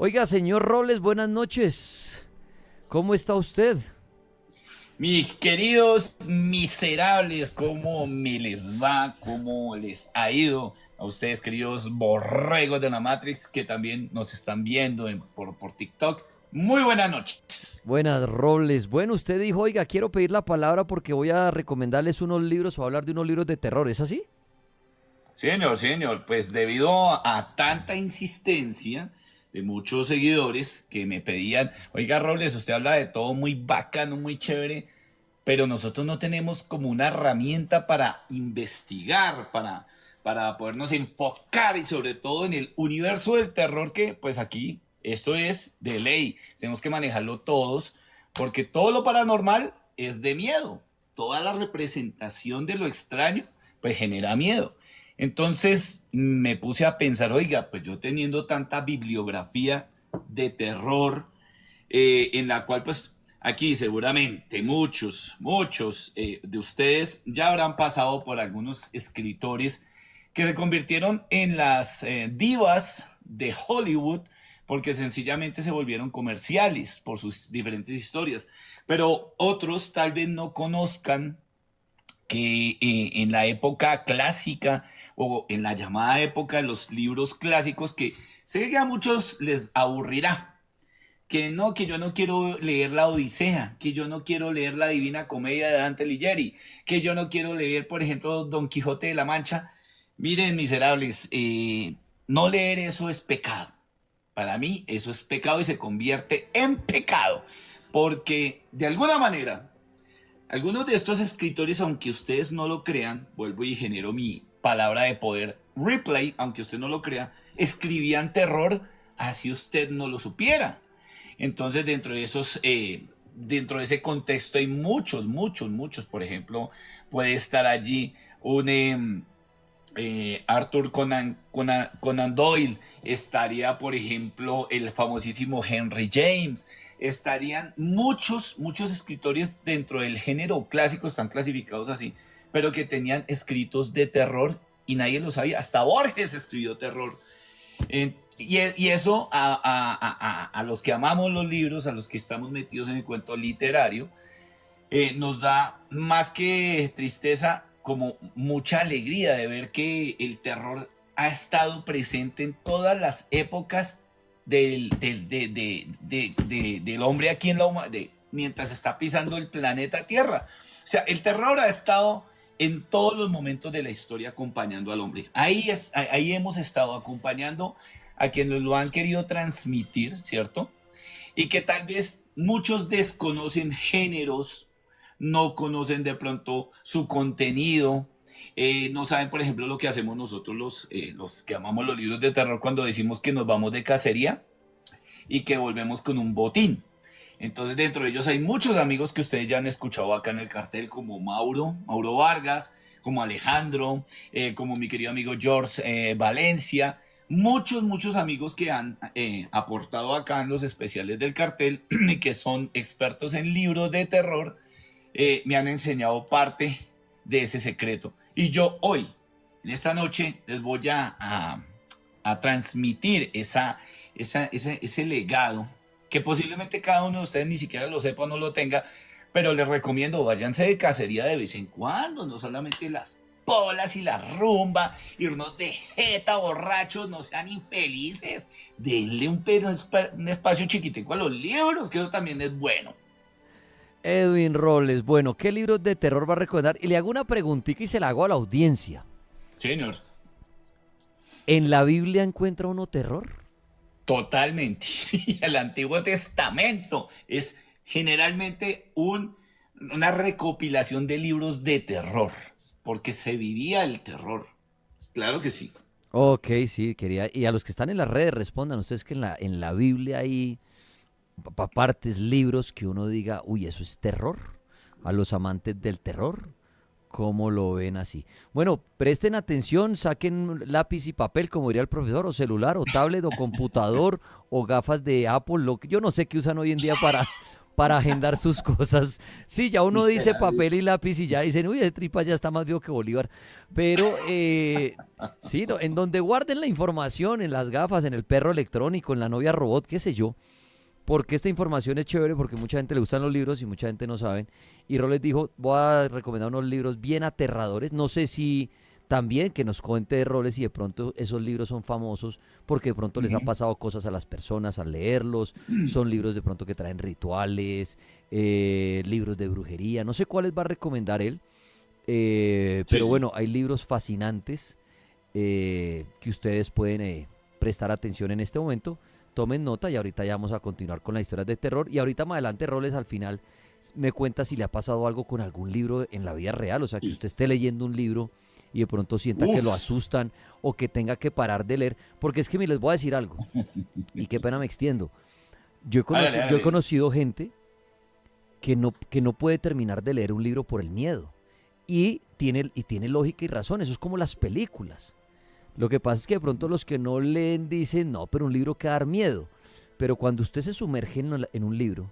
Oiga, señor Robles, buenas noches. ¿Cómo está usted? Mis queridos miserables, ¿cómo me les va? ¿Cómo les ha ido a ustedes, queridos borregos de la Matrix, que también nos están viendo por TikTok? Muy buenas noches. Buenas, Robles. Bueno, usted dijo, oiga, quiero pedir la palabra porque voy a recomendarles unos libros o hablar de unos libros de terror, ¿es así? Señor, pues debido a tanta insistencia de muchos seguidores que me pedían, oiga Robles, usted habla de todo muy bacano, muy chévere, pero nosotros no tenemos como una herramienta para investigar, para podernos enfocar y sobre todo en el universo del terror que pues aquí esto es de ley, tenemos que manejarlo todos, porque todo lo paranormal es de miedo, toda la representación de lo extraño pues genera miedo. Entonces me puse a pensar, oiga, pues yo teniendo tanta bibliografía de terror, en la cual pues aquí seguramente muchos de ustedes ya habrán pasado por algunos escritores que se convirtieron en las divas de Hollywood porque sencillamente se volvieron comerciales por sus diferentes historias. Pero otros tal vez no conozcan que en la época clásica o en la llamada época de los libros clásicos, que sé que a muchos les aburrirá, que no, que yo no quiero leer la Odisea, que yo no quiero leer la Divina Comedia de Dante Alighieri, que yo no quiero leer, por ejemplo, Don Quijote de la Mancha. Miren, miserables, no leer eso es pecado. Para mí eso es pecado y se convierte en pecado, porque de alguna manera algunos de estos escritores, aunque ustedes no lo crean, vuelvo y genero mi palabra de poder, replay, aunque usted no lo crea, escribían terror así usted no lo supiera. Entonces, dentro de ese contexto hay muchos. Por ejemplo, puede estar allí un Arthur Conan Doyle, estaría, por ejemplo, el famosísimo Henry James, estarían muchos escritores dentro del género clásico, están clasificados así, pero que tenían escritos de terror y nadie lo sabía. Hasta Borges escribió terror. Y eso a los que amamos los libros, a los que estamos metidos en el cuento literario, nos da más que tristeza, como mucha alegría de ver que el terror ha estado presente en todas las épocas del hombre aquí en la humanidad, mientras está pisando el planeta Tierra. O sea, el terror ha estado en todos los momentos de la historia acompañando al hombre. Ahí hemos estado acompañando a quienes lo han querido transmitir, ¿cierto? Y que tal vez muchos desconocen géneros, no conocen de pronto su contenido, no saben, por ejemplo, lo que hacemos nosotros los que amamos los libros de terror cuando decimos que nos vamos de cacería y que volvemos con un botín. Entonces dentro de ellos hay muchos amigos que ustedes ya han escuchado acá en el cartel, como Mauro Vargas, como Alejandro, como mi querido amigo George Valencia, muchos amigos que han aportado acá en los especiales del cartel y que son expertos en libros de terror, me han enseñado parte de ese secreto. Y yo hoy, en esta noche, les voy a transmitir ese legado que posiblemente cada uno de ustedes ni siquiera lo sepa o no lo tenga, pero les recomiendo, váyanse de cacería de vez en cuando, no solamente las polas y la rumba, irnos de jeta, borrachos, no sean infelices, denle un espacio chiquitico a los libros, que eso también es bueno. Edwin Robles, bueno, ¿qué libros de terror va a recomendar? Y le hago una preguntita y se la hago a la audiencia. Señor, ¿En la Biblia encuentra uno terror? totalmente. El Antiguo Testamento es generalmente una recopilación de libros de terror, porque se vivía el terror. Claro que sí. Ok, sí, quería. Y a los que están en las redes respondan ustedes que en la Biblia hay partes, libros que uno diga, uy, eso es terror. A los amantes del terror, ¿cómo lo ven así? Bueno, presten atención, saquen lápiz y papel, como diría el profesor, o celular, o tablet, o computador, o gafas de Apple, yo no sé qué usan hoy en día para agendar sus cosas. Sí, ya uno dice papel Literales. y lápiz y ya dicen, uy, ese tripa ya está más vivo que Bolívar. Pero sí, no, en donde guarden la información, en las gafas, en el perro electrónico, en la novia robot, qué sé yo. Porque esta información es chévere, porque mucha gente le gustan los libros y mucha gente no saben. Y Roles dijo, voy a recomendar unos libros bien aterradores. No sé si también que nos cuente de Roles y de pronto esos libros son famosos porque de pronto les ha Ujú. pasado cosas a las personas al leerlos. Son libros de pronto que traen rituales, libros de brujería. No sé cuáles va a recomendar él. Sí, Pero sí. bueno, hay libros fascinantes que ustedes pueden prestar atención en este momento. Tomen nota y ahorita ya vamos a continuar con las historias de terror. Y ahorita más adelante, Roles, al final me cuenta si le ha pasado algo con algún libro en la vida real. O sea, que Sí. usted esté leyendo un libro y de pronto sienta que lo Uf. asustan o que tenga que parar de leer. Porque es que me les voy a decir algo. Y qué pena me extiendo. Hágale, Yo he hágale. conocido gente que no puede terminar de leer un libro por el miedo. Y tiene lógica y razón. Eso es como las películas. Lo que pasa es que de pronto los que no leen dicen, no, pero un libro que dar miedo. Pero cuando usted se sumerge en un libro,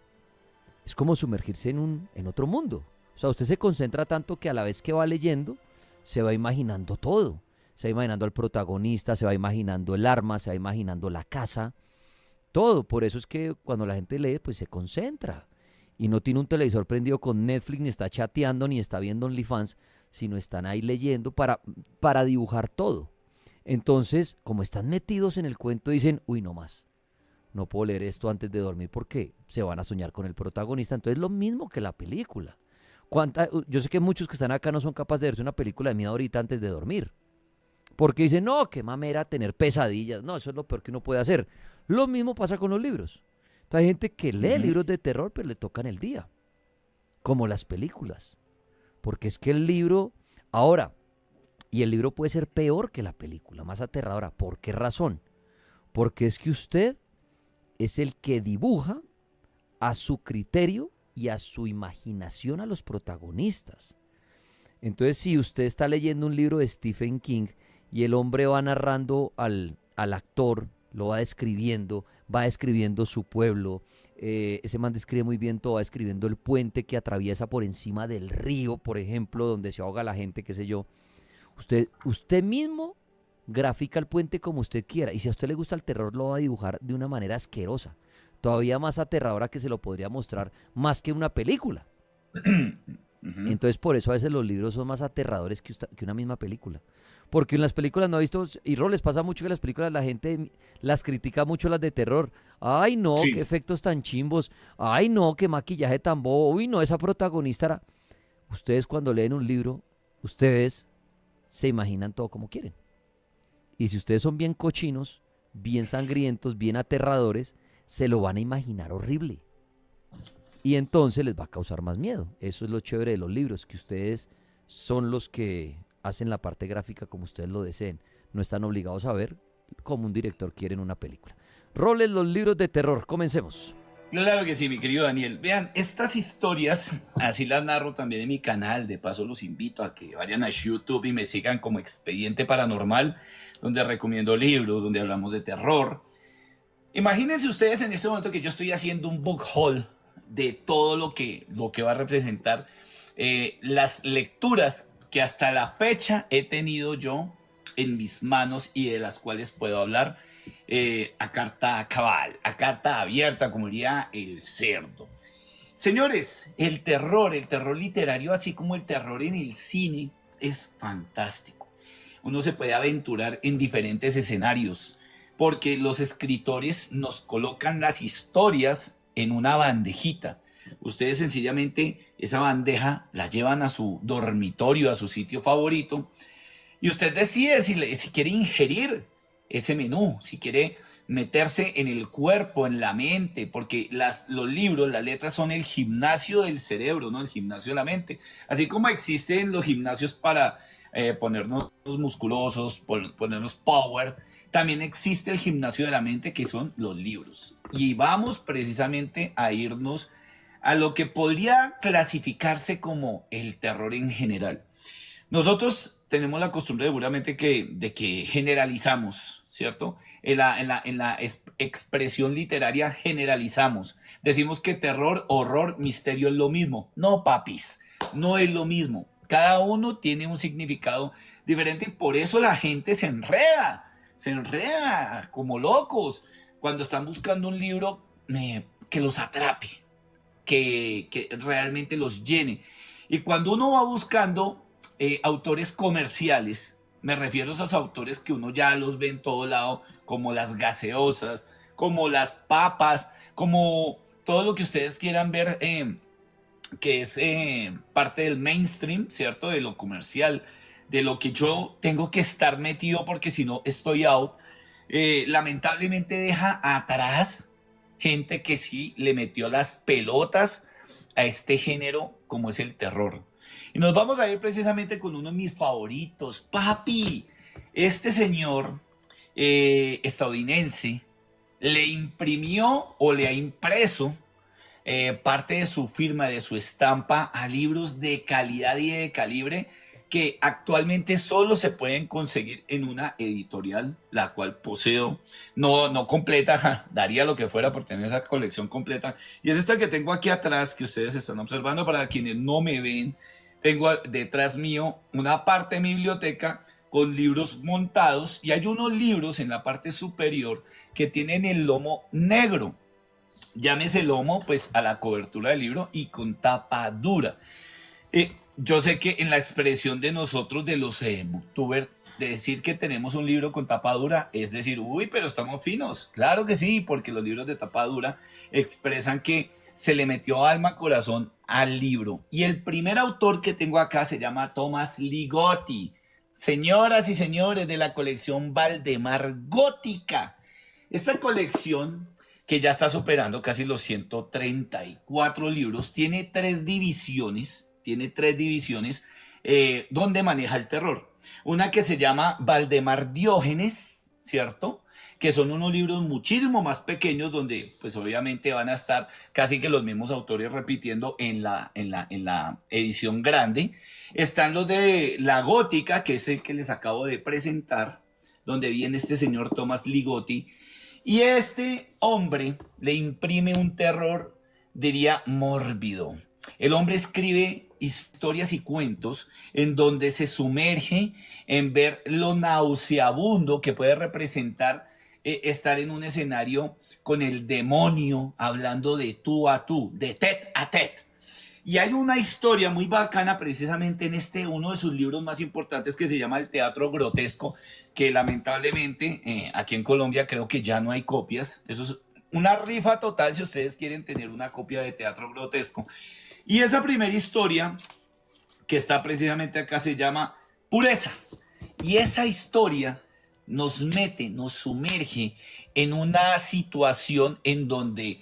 es como sumergirse en otro mundo. O sea, usted se concentra tanto que a la vez que va leyendo, se va imaginando todo. Se va imaginando al protagonista, se va imaginando el arma, se va imaginando la casa, todo. Por eso es que cuando la gente lee, pues se concentra. Y no tiene un televisor prendido con Netflix, ni está chateando, ni está viendo OnlyFans, sino están ahí leyendo para dibujar todo. Entonces, como están metidos en el cuento, dicen, uy, no más, no puedo leer esto antes de dormir porque se van a soñar con el protagonista. Entonces, lo mismo que la película. Yo sé que muchos que están acá no son capaces de verse una película de miedo ahorita antes de dormir. Porque dicen, no, qué mamera tener pesadillas. No, eso es lo peor que uno puede hacer. Lo mismo pasa con los libros. Entonces, hay gente que lee Ujú. libros de terror, pero le tocan el día. Como las películas. Porque es que el libro, ahora, y el libro puede ser peor que la película, más aterradora. ¿Por qué razón? Porque es que usted es el que dibuja a su criterio y a su imaginación a los protagonistas. Entonces, si usted está leyendo un libro de Stephen King y el hombre va narrando al actor, lo va describiendo su pueblo, ese man describe muy bien todo, va describiendo el puente que atraviesa por encima del río, por ejemplo, donde se ahoga la gente, qué sé yo. Usted mismo grafica el puente como usted quiera. Y si a usted le gusta el terror, lo va a dibujar de una manera asquerosa. Todavía más aterradora que se lo podría mostrar más que una película. Ujú. Entonces, por eso a veces los libros son más aterradores que una misma película. Porque en las películas no he visto, y les pasa mucho que las películas la gente las critica mucho las de terror. Ay, no, qué Sí. efectos tan chimbos. Ay, no, qué maquillaje tan bobo. Uy, no, esa protagonista era... Ustedes cuando leen un libro, ustedes se imaginan todo como quieren. Y si ustedes son bien cochinos, bien sangrientos, bien aterradores, se lo van a imaginar horrible. Y entonces les va a causar más miedo. Eso es lo chévere de los libros, que ustedes son los que hacen la parte gráfica como ustedes lo deseen. No están obligados a ver como un director quiere en una película. Roles los libros de terror. Comencemos. Claro que sí, mi querido Daniel. Vean, estas historias, así las narro también en mi canal. De paso, los invito a que vayan a YouTube y me sigan como Expediente Paranormal, donde recomiendo libros, donde hablamos de terror. Imagínense ustedes en este momento que yo estoy haciendo un book haul de todo lo que va a representar las lecturas que hasta la fecha he tenido yo en mis manos y de las cuales puedo hablar a carta cabal, a carta abierta, como diría el cerdo. Señores, el terror literario, así como el terror en el cine, es fantástico. Uno se puede aventurar en diferentes escenarios, porque los escritores nos colocan las historias en una bandejita. Ustedes sencillamente esa bandeja la llevan a su dormitorio, a su sitio favorito, y usted decide si quiere ingerir ese menú, si quiere meterse en el cuerpo, en la mente, porque los libros, las letras son el gimnasio del cerebro, ¿no? El gimnasio de la mente. Así como existen los gimnasios para ponernos musculosos, ponernos power, también existe el gimnasio de la mente que son los libros. Y vamos precisamente a irnos a lo que podría clasificarse como el terror en general. Nosotros tenemos la costumbre seguramente de que generalizamos, ¿cierto? En la expresión literaria generalizamos. Decimos que terror, horror, misterio es lo mismo. No, papis, no es lo mismo. Cada uno tiene un significado diferente y por eso la gente se enreda como locos cuando están buscando un libro que los atrape, que realmente los llene. Y cuando uno va buscando autores comerciales, me refiero a esos autores que uno ya los ve en todo lado, como las gaseosas, como las papas, como todo lo que ustedes quieran ver, que es parte del mainstream, ¿cierto? De lo comercial, de lo que yo tengo que estar metido porque si no estoy out. Lamentablemente deja atrás gente que sí le metió las pelotas a este género como es el terror. Y nos vamos a ir precisamente con uno de mis favoritos, papi. Este señor estadounidense le imprimió o le ha impreso parte de su firma, de su estampa a libros de calidad y de calibre que actualmente solo se pueden conseguir en una editorial, la cual poseo, no completa, daría lo que fuera por tener esa colección completa. Y es esta que tengo aquí atrás, que ustedes están observando, para quienes no me ven, tengo detrás mío una parte de mi biblioteca con libros montados y hay unos libros en la parte superior que tienen el lomo negro. Llámese lomo pues a la cobertura del libro y con tapa dura. Yo sé que en la expresión de nosotros, de los booktubers, de decir que tenemos un libro con tapa dura, es decir, uy, pero estamos finos. Claro que sí, porque los libros de tapa dura expresan que se le metió alma, corazón al libro. Y el primer autor que tengo acá se llama Thomas Ligotti. Señoras y señores de la colección Valdemar Gótica. Esta colección, que ya está superando casi los 134 libros, tiene tres divisiones donde maneja el terror. Una que se llama Valdemar Diógenes, ¿cierto? Que son unos libros muchísimo más pequeños donde pues obviamente van a estar casi que los mismos autores repitiendo en la edición grande. Están los de la gótica, que es el que les acabo de presentar, donde viene este señor Thomas Ligotti. Y este hombre le imprime un terror, diría, mórbido. El hombre escribe historias y cuentos en donde se sumerge en ver lo nauseabundo que puede representar estar en un escenario con el demonio hablando de tú a tú, de tete a tete. Y hay una historia muy bacana precisamente en uno de sus libros más importantes que se llama El Teatro Grotesco, que lamentablemente aquí en Colombia creo que ya no hay copias. Eso es una rifa total si ustedes quieren tener una copia de Teatro Grotesco. Y esa primera historia que está precisamente acá se llama Pureza. Y esa historia nos mete, nos sumerge en una situación en donde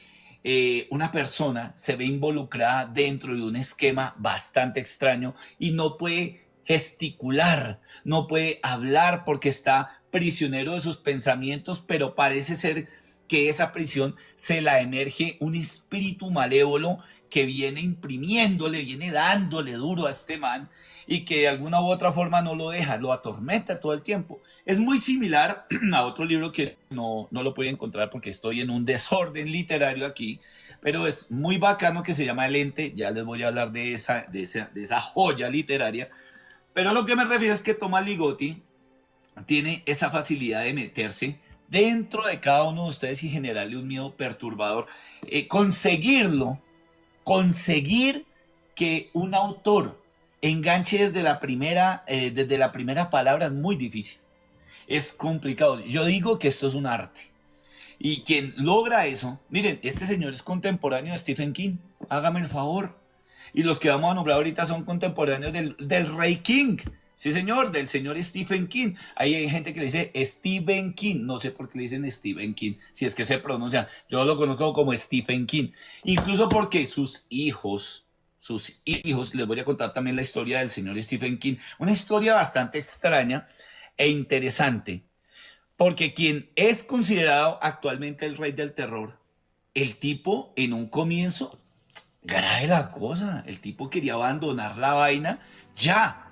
una persona se ve involucrada dentro de un esquema bastante extraño y no puede gesticular, no puede hablar porque está prisionero de sus pensamientos, pero parece ser que esa prisión se la emerge un espíritu malévolo que viene imprimiéndole, viene dándole duro a este man y que de alguna u otra forma no lo deja, lo atormenta todo el tiempo. Es muy similar a otro libro que no lo puedo encontrar porque estoy en un desorden literario aquí, pero es muy bacano, que se llama El Ente. Ya les voy a hablar de esa joya literaria, pero lo que me refiero es que Thomas Ligotti tiene esa facilidad de meterse dentro de cada uno de ustedes y generarle un miedo perturbador. Conseguir que un autor enganche desde la primera palabra es muy difícil. Es complicado. Yo digo que esto es un arte. Y quien logra eso, miren, este señor es contemporáneo de Stephen King. Hágame el favor. Y los que vamos a nombrar ahorita son contemporáneos del Rey King. Sí, señor, del señor Stephen King. Hay gente que le dice Stephen King. No sé por qué le dicen Stephen King, si es que se pronuncia. Yo lo conozco como Stephen King. Incluso porque sus hijos, les voy a contar también la historia del señor Stephen King. Una historia bastante extraña e interesante. Porque quien es considerado actualmente el rey del terror, el tipo en un comienzo, grave la cosa, el tipo quería abandonar la vaina ya.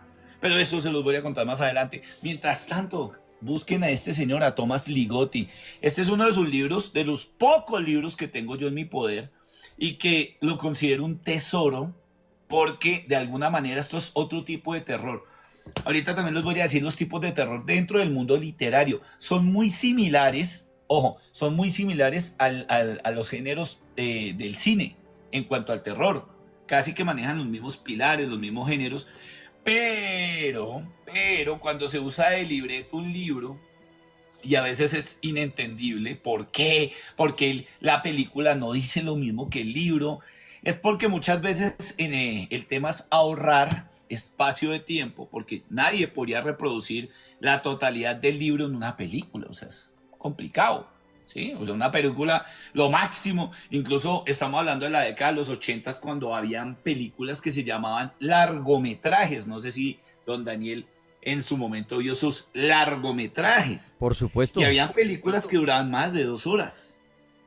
Pero eso se los voy a contar más adelante. Mientras tanto, busquen a este señor, a Thomas Ligotti. Este es uno de sus libros, de los pocos libros que tengo yo en mi poder y que lo considero un tesoro porque de alguna manera esto es otro tipo de terror. Ahorita también les voy a decir los tipos de terror dentro del mundo literario. Son muy similares, ojo, son muy similares a los géneros del cine en cuanto al terror. Casi que manejan los mismos pilares, los mismos géneros. Pero cuando se usa de libreto un libro, y a veces es inentendible, ¿por qué? Porque la película no dice lo mismo que el libro. Es porque muchas veces el tema es ahorrar espacio de tiempo, porque nadie podría reproducir la totalidad del libro en una película, o sea, es complicado. ¿Sí? O sea, una película, lo máximo, incluso estamos hablando de la década de los 80 cuando habían películas que se llamaban largometrajes. No sé si don Daniel en su momento vio sus largometrajes. Por Y supuesto. habían películas que duraban más de 2 horas.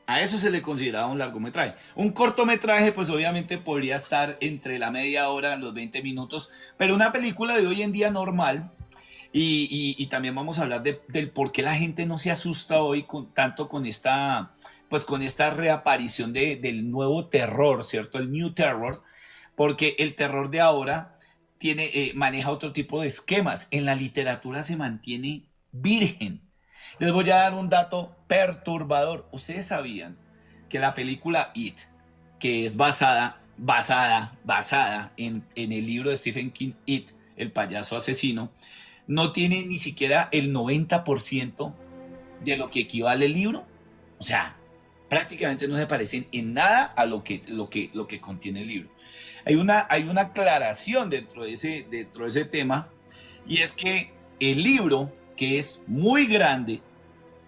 A eso se le consideraba un largometraje. Un cortometraje, pues obviamente podría estar entre la media hora, los 20 minutos, pero una película de hoy en día normal, y también vamos a hablar del por qué la gente no se asusta hoy tanto pues con esta reaparición del nuevo terror, ¿cierto? El new terror, porque el terror de ahora maneja otro tipo de esquemas. En la literatura se mantiene virgen. Les voy a dar un dato perturbador. ¿Ustedes sabían que la película It, que es basada en el libro de Stephen King, It, el payaso asesino, no tiene ni siquiera el 90% de lo que equivale el libro? O sea, prácticamente no se parecen en nada a lo que contiene el libro. Hay una aclaración dentro de ese tema, y es que el libro, que es muy grande,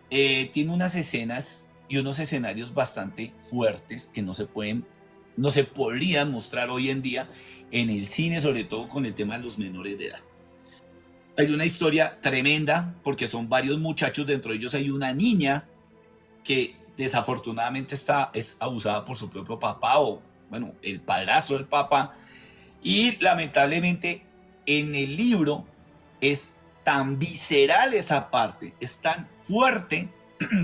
tiene unas escenas y unos escenarios bastante fuertes que no se podrían mostrar hoy en día en el cine, sobre todo con el tema de los menores de edad. Hay una historia tremenda porque son varios muchachos, dentro de ellos hay una niña que desafortunadamente es abusada por su propio papá, o bueno, el padrastro del papá, y lamentablemente en el libro es tan visceral esa parte, es tan fuerte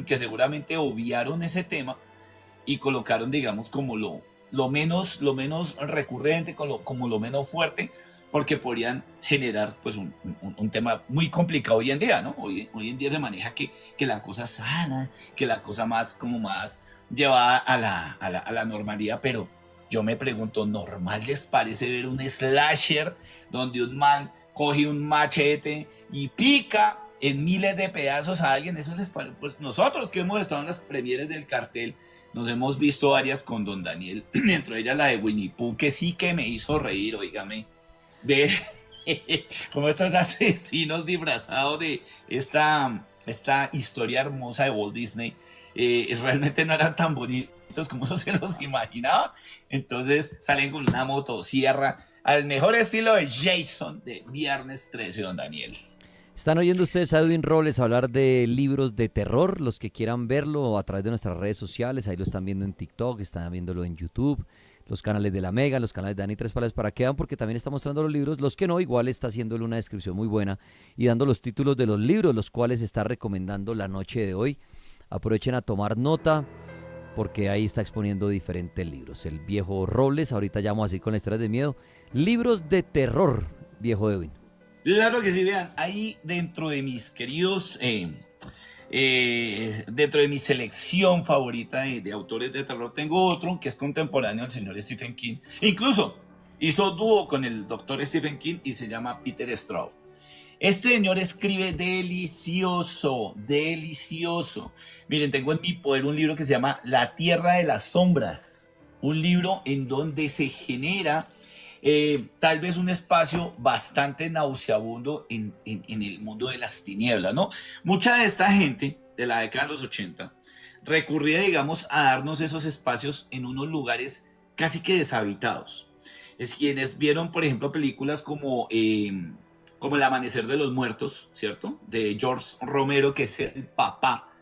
que seguramente obviaron ese tema y colocaron, digamos, como lo menos recurrente, como lo menos fuerte, porque podrían generar pues un tema muy complicado hoy en día, ¿no? Hoy en día se maneja que la cosa sana, que la cosa más llevada a la normalidad, pero yo me pregunto, ¿normal les parece ver un slasher donde un man coge un machete y pica en miles de pedazos a alguien? Eso les parece. Pues nosotros que hemos estado en las premieres del cartel, nos hemos visto varias con don Daniel, dentro de ellas la de Winnie Pooh, que sí que me hizo reír, oígame, ver como estos asesinos disfrazados de esta historia hermosa de Walt Disney, realmente no eran tan bonitos como uno se los imaginaba. Entonces salen con una motosierra al mejor estilo de Jason de Viernes 13, don Daniel. Están oyendo ustedes a Edwin Robles hablar de libros de terror. Los que quieran verlo a través de nuestras redes sociales, ahí lo están viendo en TikTok, están viéndolo en YouTube, los canales de La Mega, los canales de Dani Tres Palas para que vean, porque también está mostrando los libros. Los que no, igual está haciéndole una descripción muy buena y dando los títulos de los libros, los cuales está recomendando la noche de hoy. Aprovechen a tomar nota, porque ahí está exponiendo diferentes libros. El viejo Robles, ahorita ya vamos a ir con las historias de miedo. Libros de terror, viejo Edwin. Claro que sí, vean, ahí dentro de mi selección favorita de autores de terror, tengo otro que es contemporáneo al señor Stephen King. Incluso hizo dúo con el doctor Stephen King y se llama Peter Straub. Este señor escribe delicioso, delicioso. Miren, tengo en mi poder un libro que se llama La Tierra de las Sombras. Un libro en donde se genera tal vez un espacio bastante nauseabundo en el mundo de las tinieblas, ¿no? Mucha de esta gente de la década de los 80 recurría, digamos, a darnos esos espacios en unos lugares casi que deshabitados. Es quienes vieron, por ejemplo, películas como El Amanecer de los Muertos, ¿cierto? De George Romero, que es el papá.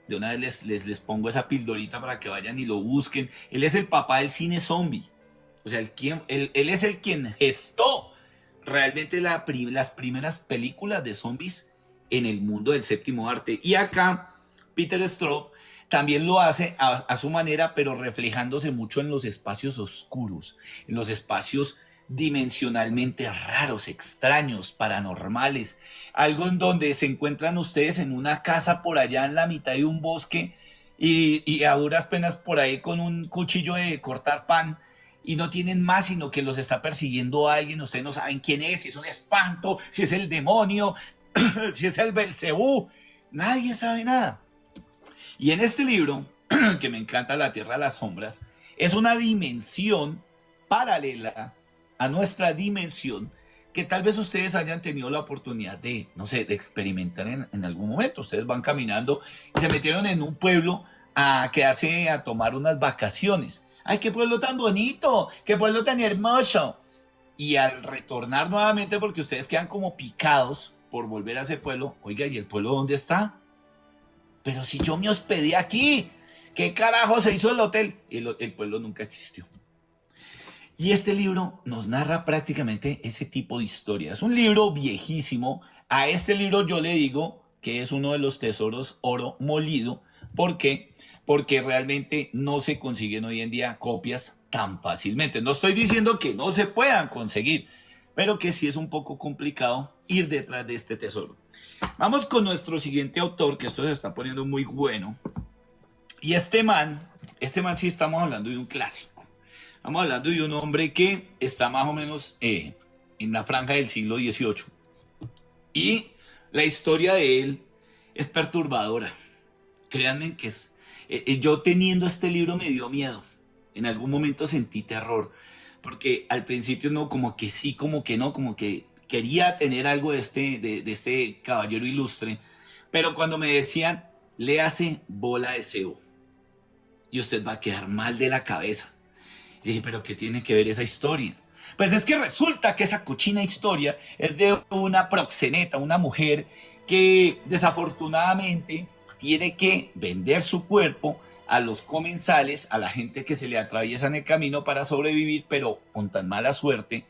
De una vez les pongo esa pildorita para que vayan y lo busquen. Él es el papá del cine zombie. O sea, él es el quien gestó realmente las primeras películas de zombies en el mundo del séptimo arte. Y acá Peter Straub también lo hace a su manera, pero reflejándose mucho en los espacios oscuros, en los espacios dimensionalmente raros, extraños, paranormales, algo en donde se encuentran ustedes en una casa por allá en la mitad de un bosque y a duras penas por ahí con un cuchillo de cortar pan y no tienen más sino que los está persiguiendo alguien, ustedes no saben quién es, si es un espanto, si es el demonio, si es el Belcebú, nadie sabe nada. Y en este libro, que me encanta, La Tierra de las Sombras, es una dimensión paralela a nuestra dimensión que tal vez ustedes hayan tenido la oportunidad de, no sé, de experimentar en algún momento. Ustedes van caminando y se metieron en un pueblo a quedarse a tomar unas vacaciones. ¡Ay, qué pueblo tan bonito! ¡Qué pueblo tan hermoso! Y al retornar nuevamente, porque ustedes quedan como picados por volver a ese pueblo, oiga, ¿y el pueblo dónde está? Pero si yo me hospedé aquí, ¿qué carajo se hizo el hotel? El pueblo nunca existió. Y este libro nos narra prácticamente ese tipo de historia. Es un libro viejísimo. A este libro yo le digo que es uno de los tesoros oro molido. ¿Por qué? Porque realmente no se consiguen hoy en día copias tan fácilmente. No estoy diciendo que no se puedan conseguir, pero que sí es un poco complicado ir detrás de este tesoro. Vamos con nuestro siguiente autor, que esto se está poniendo muy bueno. Y este man sí estamos hablando de un clásico. Estamos hablando de un hombre que está más o menos en la franja del siglo XVIII. Y la historia de él es perturbadora. Créanme que es... yo teniendo este libro me dio miedo. En algún momento sentí terror. Porque al principio no, como que sí, como que no, como que quería tener algo de este caballero ilustre. Pero cuando me decían, léase Bola de Sebo y usted va a quedar mal de la cabeza. Y dije, ¿pero qué tiene que ver esa historia? Pues es que resulta que esa cochina historia es de una proxeneta, una mujer que desafortunadamente tiene que vender su cuerpo a los comensales, a la gente que se le atraviesa en el camino para sobrevivir, pero con tan mala suerte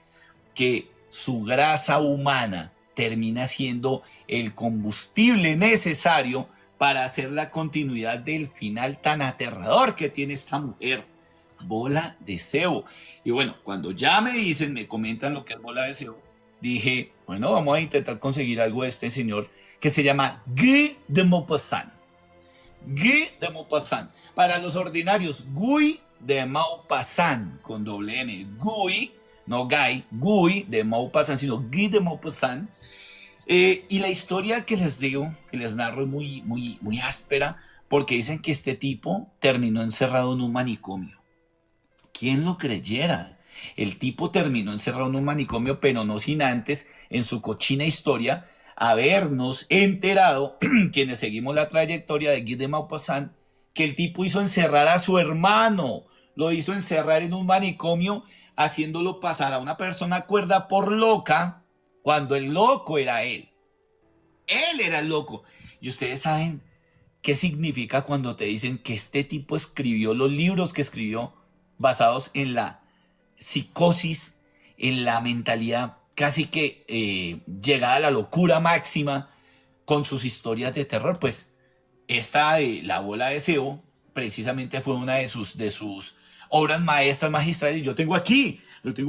que su grasa humana termina siendo el combustible necesario para hacer la continuidad del final tan aterrador que tiene esta mujer. Bola de Sebo. Y bueno, cuando ya me dicen, me comentan lo que es Bola de Sebo, dije, bueno, vamos a intentar conseguir algo de este señor que se llama Guy de Maupassant. Guy de Maupassant. Para los ordinarios, Guy de Maupassant, con doble M. Guy, no Guy, Guy de Maupassant, sino Guy de Maupassant. Y la historia que les digo, que les narro, es muy áspera, porque dicen que este tipo terminó encerrado en un manicomio. ¿Quién lo creyera? El tipo terminó encerrado en un manicomio, pero no sin antes, en su cochina historia, habernos enterado, quienes seguimos la trayectoria de Guy de Maupassant, que el tipo hizo encerrar a su hermano, lo hizo encerrar en un manicomio, haciéndolo pasar a una persona cuerda por loca, cuando el loco era él. Él era el loco. Y ustedes saben qué significa cuando te dicen que este tipo escribió los libros que escribió basados en la psicosis, en la mentalidad casi que llegada a la locura máxima con sus historias de terror. Pues esta de La Bola de Sebo precisamente fue una de sus obras maestras magistrales. Yo lo tengo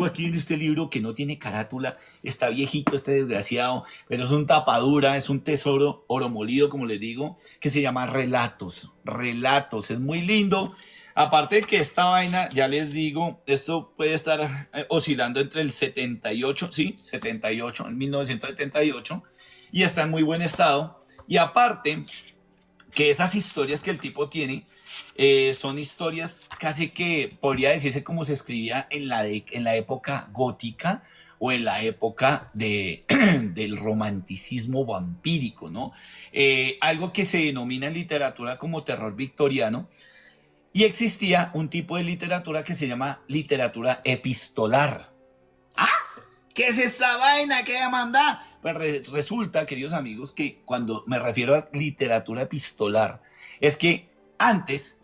aquí en este libro que no tiene carátula, está viejito este desgraciado, pero es un tapadura, es un tesoro oro molido, como les digo, que se llama Relatos. Relatos, es muy lindo. Aparte de que esta vaina, ya les digo, esto puede estar oscilando entre el 78, sí, 78, en 1978, y está en muy buen estado. Y aparte, que esas historias que el tipo tiene son historias casi que podría decirse como se escribía en la época gótica o en la época del romanticismo vampírico, ¿no? Algo que se denomina en literatura como terror victoriano. Y existía un tipo de literatura que se llama literatura epistolar. ¿Ah? ¿Qué es esa vaina que manda? Pues resulta, queridos amigos, que cuando me refiero a literatura epistolar, es que antes,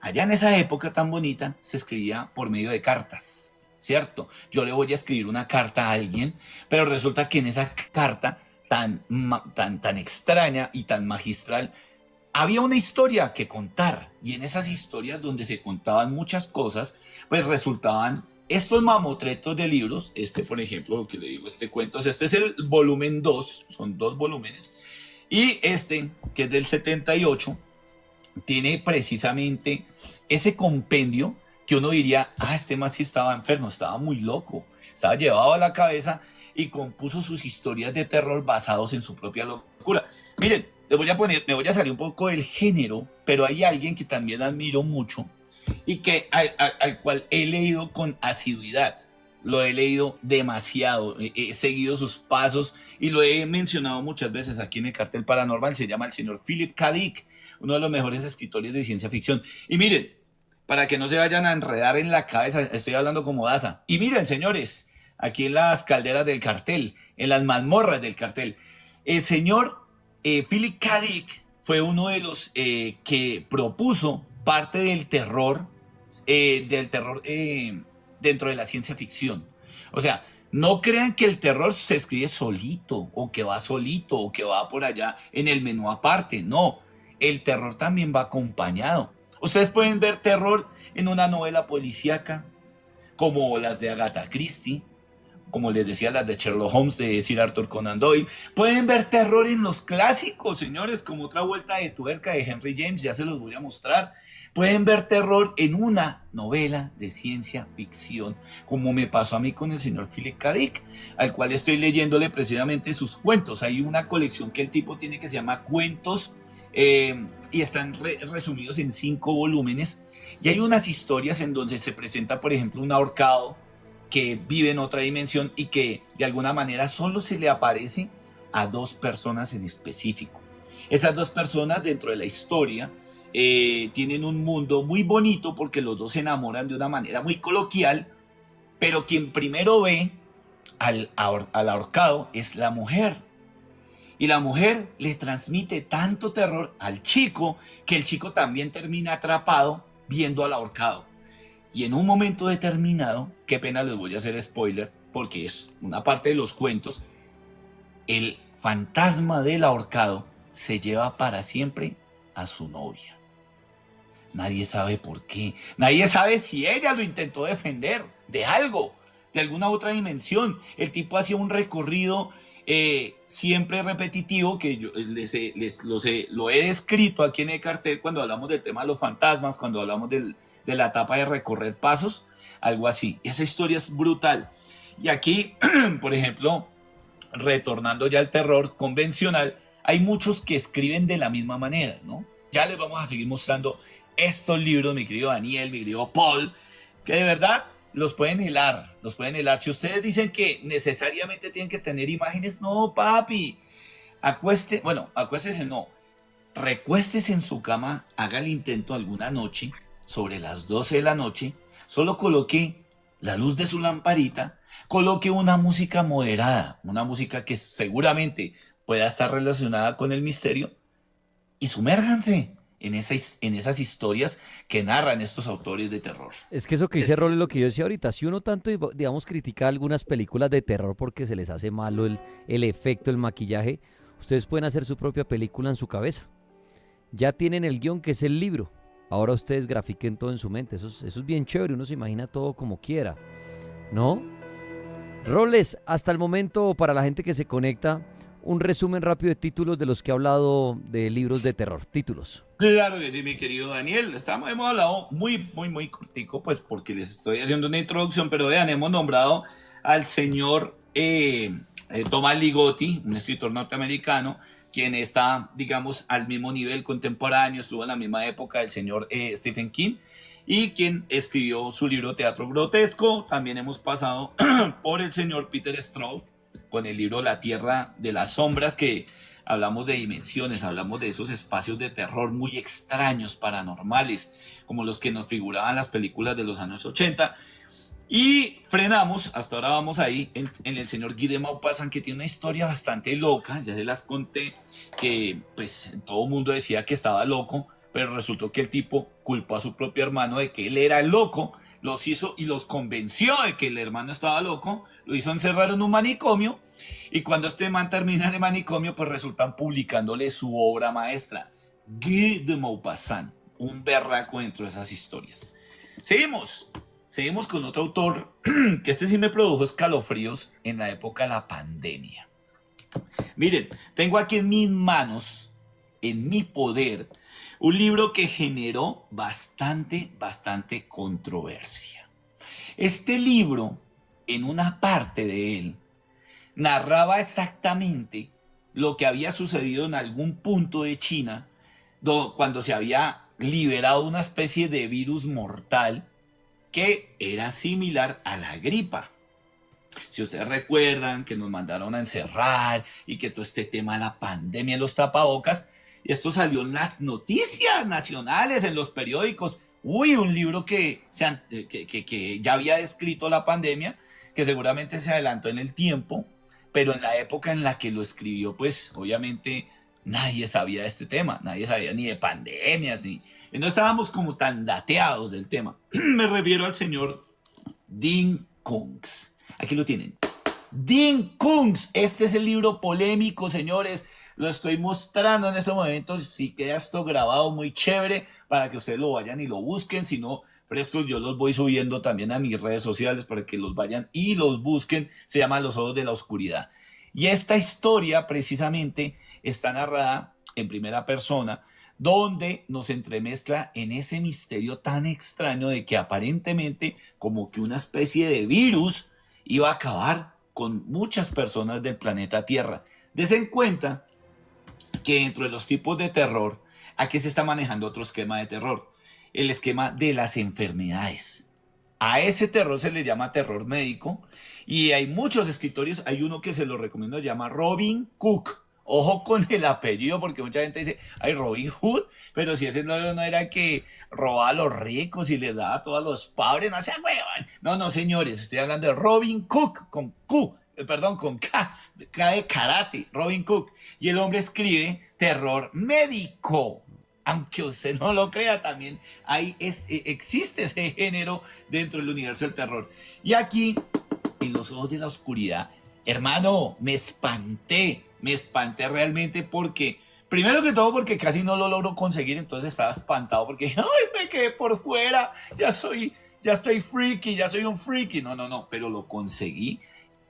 allá en esa época tan bonita, se escribía por medio de cartas, ¿cierto? Yo le voy a escribir una carta a alguien, pero resulta que en esa carta tan extraña y tan magistral, había una historia que contar, y en esas historias donde se contaban muchas cosas, pues resultaban estos mamotretos de libros. Este, por ejemplo, lo que le digo, este cuento, este es el volumen 2, son 2 volúmenes, y este, que es del 78, tiene precisamente ese compendio que uno diría, este man sí estaba enfermo, estaba muy loco, estaba llevado a la cabeza y compuso sus historias de terror basados en su propia locura. Miren, me voy a salir un poco del género, pero hay alguien que también admiro mucho y que al cual he leído con asiduidad. Lo he leído demasiado, he seguido sus pasos y lo he mencionado muchas veces aquí en el Cartel Paranormal. Se llama el señor Philip K. Dick, uno de los mejores escritores de ciencia ficción. Y miren, para que no se vayan a enredar en la cabeza, estoy hablando como Daza. Y miren, señores, aquí en las calderas del cartel, en las mazmorras del cartel, el señor Philip K. Dick fue uno de los que propuso parte del terror dentro de la ciencia ficción. O sea, no crean que el terror se escribe solito, o que va solito, o que va por allá en el menú aparte. No, el terror también va acompañado. Ustedes pueden ver terror en una novela policíaca, como las de Agatha Christie, como les decía, las de Sherlock Holmes, de Sir Arthur Conan Doyle. Pueden ver terror en los clásicos, señores, como Otra Vuelta de Tuerca de Henry James, ya se los voy a mostrar. Pueden ver terror en una novela de ciencia ficción, como me pasó a mí con el señor Philip K. Dick, al cual estoy leyéndole precisamente sus cuentos. Hay una colección que el tipo tiene que se llama Cuentos, y están resumidos en 5 volúmenes, y hay unas historias en donde se presenta, por ejemplo, un ahorcado que vive en otra dimensión y que de alguna manera solo se le aparece a 2 personas en específico. Esas 2 personas dentro de la historia tienen un mundo muy bonito porque los 2 se enamoran de una manera muy coloquial, pero quien primero ve al ahorcado es la mujer. Y la mujer le transmite tanto terror al chico que el chico también termina atrapado viendo al ahorcado. Y en un momento determinado, qué pena les voy a hacer spoiler, porque es una parte de los cuentos, el fantasma del ahorcado se lleva para siempre a su novia. Nadie sabe por qué. Nadie sabe si ella lo intentó defender de algo, de alguna otra dimensión. El tipo hacía un recorrido siempre repetitivo, que yo lo he descrito aquí en el cartel cuando hablamos del tema de los fantasmas, cuando hablamos de la etapa de recorrer pasos, algo así. Esa historia es brutal. Y aquí, por ejemplo, retornando ya al terror convencional, hay muchos que escriben de la misma manera, ¿no? Ya les vamos a seguir mostrando estos libros, mi querido Daniel, mi querido Paul, que de verdad los pueden hilar, los pueden hilar. Si ustedes dicen que necesariamente tienen que tener imágenes, no, papi, acuéstese no, recuéstese en su cama, haga el intento alguna noche, sobre las 12 de la noche, solo coloque la luz de su lamparita, coloque una música moderada, una música que seguramente pueda estar relacionada con el misterio, y sumérjanse en esas historias que narran estos autores de terror. Es que eso que dice Rol es lo que yo decía ahorita. Si uno tanto, digamos, critica algunas películas de terror porque se les hace malo el efecto, el maquillaje, ustedes pueden hacer su propia película en su cabeza. Ya tienen el guión, que es el libro. Ahora ustedes grafiquen todo en su mente. Eso es bien chévere. Uno se imagina todo como quiera, ¿no? Roles, hasta el momento, para la gente que se conecta, un resumen rápido de títulos de los que he hablado de libros de terror. Títulos. Claro que sí, mi querido Daniel. Hemos hablado muy cortico, pues porque les estoy haciendo una introducción, pero vean, hemos nombrado al señor Thomas Ligotti, un escritor norteamericano, quien está, digamos, al mismo nivel contemporáneo, estuvo en la misma época del señor Stephen King, y quien escribió su libro Teatro Grotesco. También hemos pasado por el señor Peter Straub, con el libro La Tierra de las Sombras, que hablamos de dimensiones, hablamos de esos espacios de terror muy extraños, paranormales, como los que nos figuraban las películas de los años 80. Y frenamos, hasta ahora vamos ahí, en el señor Guy de Maupassant, que tiene una historia bastante loca. Ya se las conté, que pues todo el mundo decía que estaba loco, pero resultó que el tipo culpó a su propio hermano de que él era el loco, los hizo y los convenció de que el hermano estaba loco, lo hizo encerrar en un manicomio, y cuando este man termina en el manicomio, pues resultan publicándole su obra maestra, Guy de Maupassant, un berraco dentro de esas historias. Seguimos con otro autor que este sí me produjo escalofríos en la época de la pandemia. Miren, tengo aquí en mis manos, en mi poder, un libro que generó bastante controversia. Este libro, en una parte de él, narraba exactamente lo que había sucedido en algún punto de China cuando se había liberado una especie de virus mortal que era similar a la gripa. Si ustedes recuerdan que nos mandaron a encerrar y que todo este tema de la pandemia en los tapabocas, esto salió en las noticias nacionales, en los periódicos. Uy, un libro que ya había descrito la pandemia, que seguramente se adelantó en el tiempo, pero en la época en la que lo escribió, pues obviamente nadie sabía de este tema, nadie sabía ni de pandemias, ni no estábamos como tan dateados del tema. Me refiero al señor Dean Koontz. Aquí lo tienen. Dean Koontz. Este es el libro polémico, señores. Lo estoy mostrando en estos momentos. Si queda esto grabado muy chévere para que ustedes lo vayan y lo busquen. Si no, frescos, yo los voy subiendo también a mis redes sociales para que los vayan y los busquen. Se llama Los Ojos de la Oscuridad. Y esta historia precisamente está narrada en primera persona, donde nos entremezcla en ese misterio tan extraño de que aparentemente como que una especie de virus iba a acabar con muchas personas del planeta Tierra. Des en cuenta que dentro de los tipos de terror, aquí se está manejando otro esquema de terror, el esquema de las enfermedades. A ese terror se le llama terror médico y hay muchos escritores, hay uno que se lo recomiendo, se llama Robin Cook. Ojo con el apellido porque mucha gente dice, ay, Robin Hood, pero si ese no era que robaba a los ricos y les daba a todos los pobres, no sean huevón. No, señores, estoy hablando de Robin Cook, con Q, perdón, con K de karate, Robin Cook. Y el hombre escribe terror médico. Aunque usted no lo crea, también existe ese género dentro del universo del terror. Y aquí, en Los Ojos de la Oscuridad, hermano, me espanté realmente porque, primero que todo porque casi no lo logro conseguir, entonces estaba espantado porque, ay, me quedé por fuera, ya estoy freaky, ya soy un freaky. No, pero lo conseguí.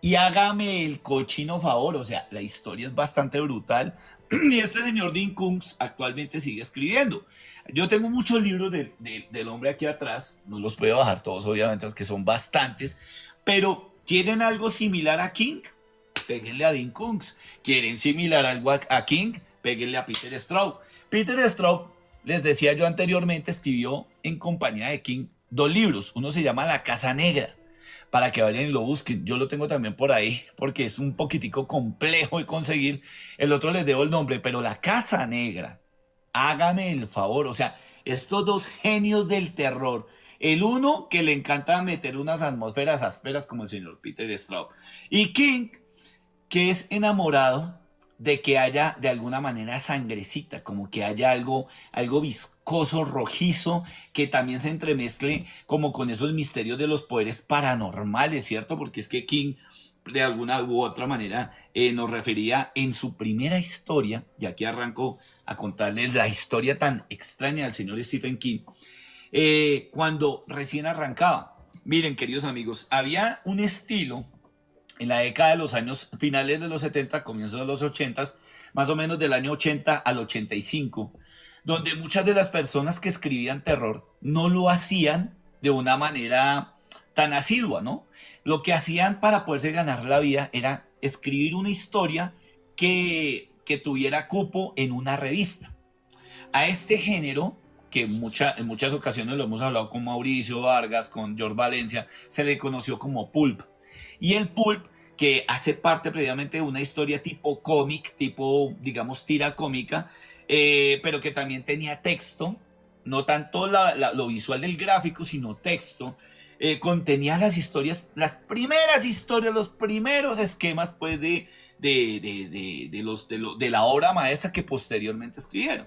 Y hágame el cochino favor, o sea, la historia es bastante brutal. Y este señor Dean Koontz actualmente sigue escribiendo. Yo tengo muchos libros del hombre aquí atrás, no los puedo bajar todos obviamente, porque son bastantes, pero ¿tienen algo similar a King? Péguenle a Dean Koontz. ¿Quieren similar algo a King? Péguenle a Peter Straub. Peter Straub, les decía yo anteriormente, escribió en compañía de King 2 libros. Uno se llama La Casa Negra, para que vayan y lo busquen. Yo lo tengo también por ahí, porque es un poquitico complejo de conseguir. El otro les debo el nombre, pero La Casa Negra, hágame el favor, o sea, estos dos genios del terror. El uno que le encanta meter unas atmósferas ásperas como el señor Peter Straub. Y King, que es enamorado de que haya de alguna manera sangrecita, como que haya algo viscoso, rojizo, que también se entremezcle como con esos misterios de los poderes paranormales, ¿cierto? Porque es que King de alguna u otra manera nos refería en su primera historia, y aquí arranco a contarles la historia tan extraña del señor Stephen King, cuando recién arrancaba. Miren, queridos amigos, había un estilo en la década de los años finales de los 70, comienzos de los 80, más o menos del año 80 al 85, donde muchas de las personas que escribían terror no lo hacían de una manera tan asidua, ¿no? Lo que hacían para poderse ganar la vida era escribir una historia que tuviera cupo en una revista. A este género, que en muchas ocasiones lo hemos hablado con Mauricio Vargas, con George Valencia, se le conoció como pulp. Y el pulp, que hace parte previamente de una historia tipo cómic, tipo, digamos, tira cómica, pero que también tenía texto, no tanto lo visual del gráfico, sino texto, contenía las historias, las primeras historias, los primeros esquemas, pues, de la obra maestra que posteriormente escribieron.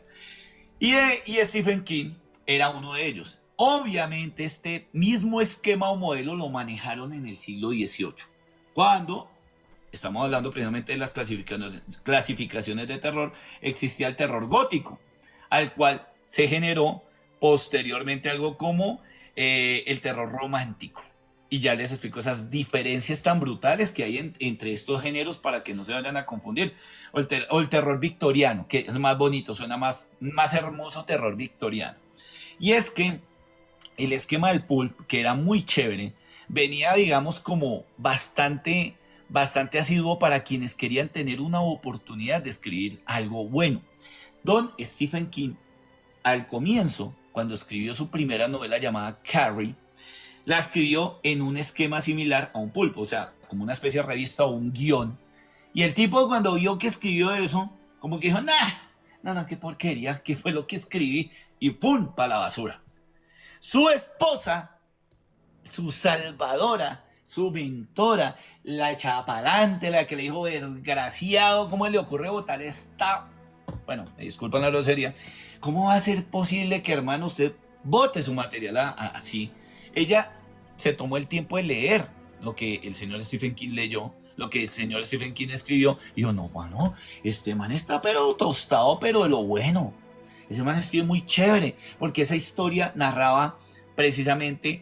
Y Stephen King era uno de ellos. Obviamente este mismo esquema o modelo lo manejaron en el siglo XVIII, cuando estamos hablando precisamente de las clasificaciones de terror, existía el terror gótico, al cual se generó posteriormente algo como el terror romántico. Y ya les explico esas diferencias tan brutales que hay entre estos géneros para que no se vayan a confundir. O el terror victoriano, que es más bonito, suena más hermoso terror victoriano. Y es que el esquema del pulp, que era muy chévere, venía, digamos, como bastante asiduo para quienes querían tener una oportunidad de escribir algo bueno. Don Stephen King, al comienzo, cuando escribió su primera novela llamada Carrie, la escribió en un esquema similar a un pulpo, o sea, como una especie de revista o un guión. Y el tipo cuando vio que escribió eso, como que dijo, no, qué porquería, qué fue lo que escribí, y ¡pum!, para la basura. Su esposa, su salvadora, su mentora, la echada para adelante, la que le dijo, desgraciado, ¿cómo le ocurre votar esta? Bueno, disculpan la grosería. ¿Cómo va a ser posible que, hermano, usted vote su material así? Ella se tomó el tiempo de leer lo que el señor Stephen King leyó, lo que el señor Stephen King escribió, y dijo, no, bueno, este man está pero tostado, pero de lo bueno. Ese man escribe muy chévere, porque esa historia narraba precisamente